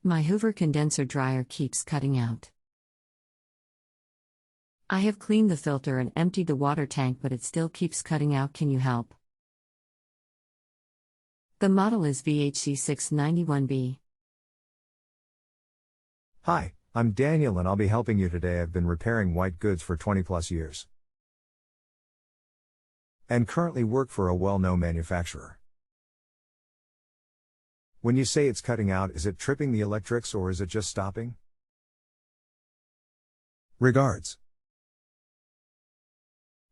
My Hoover condenser dryer keeps cutting out. I have cleaned the filter and emptied the water tank, but it still keeps cutting out. Can you help? The model is VHC691B. Hi, I'm Daniel and I'll be helping you today. I've been repairing white goods for 20 plus years and currently work for a well-known manufacturer. When you say it's cutting out, is it tripping the electrics or is it just stopping? Regards.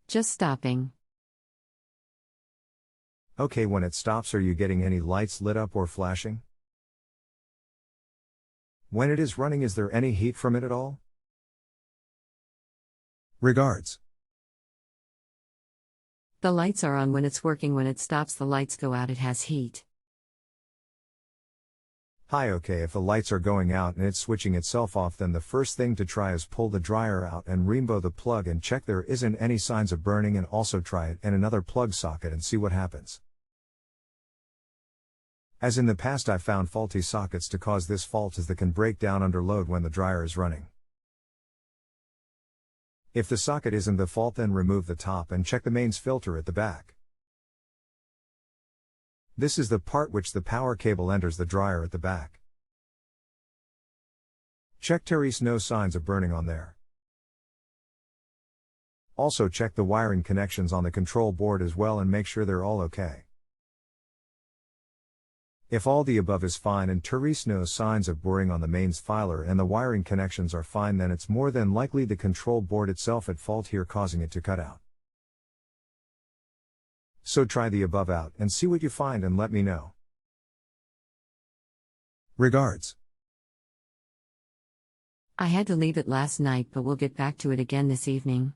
Just stopping. Okay, when it stops, are you getting any lights lit up or flashing? When it is running, is there any heat from it at all? Regards. The lights are on when it's working. When it stops, the lights go out. It has heat. Hi, okay, if the lights are going out and it's switching itself off, then the first thing to try is pull the dryer out and remove the plug and check there isn't any signs of burning, and also try it in another plug socket and see what happens. As in the past, I've found faulty sockets to cause this fault, as they can break down under load when the dryer is running. If the socket isn't the fault, then remove the top and check the mains filter at the back. This is the part which the power cable enters the dryer at the back. Check there is no signs of burning on there. Also check the wiring connections on the control board as well and make sure they're all okay. If all the above is fine and there is no signs of boring on the mains filer and the wiring connections are fine, then it's more than likely the control board itself at fault here, causing it to cut out. So try the above out and see what you find and let me know. Regards. I had to leave it last night, but we'll get back to it again this evening.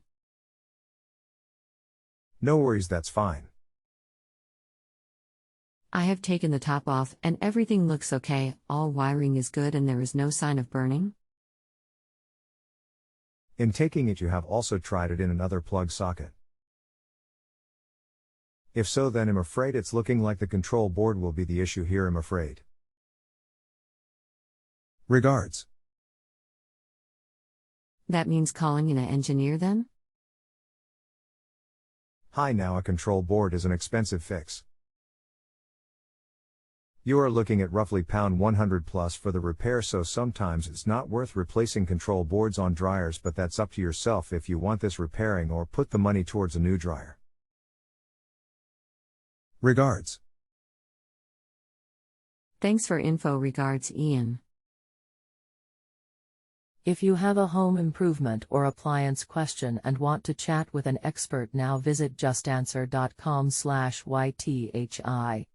No worries, that's fine. I have taken the top off and everything looks okay. All wiring is good and there is no sign of burning. In taking it, you have also tried it in another plug socket. If so, then I'm afraid it's looking like the control board will be the issue here, I'm afraid. Regards. That means calling in an engineer then? Hi, now a control board is an expensive fix. You are looking at roughly £100 plus for the repair, so sometimes it's not worth replacing control boards on dryers, but that's up to yourself if you want this repairing or put the money towards a new dryer. Regards. Thanks for info. Regards, Ian. If you have a home improvement or appliance question and want to chat with an expert, now visit JustAnswer.com/YTHI.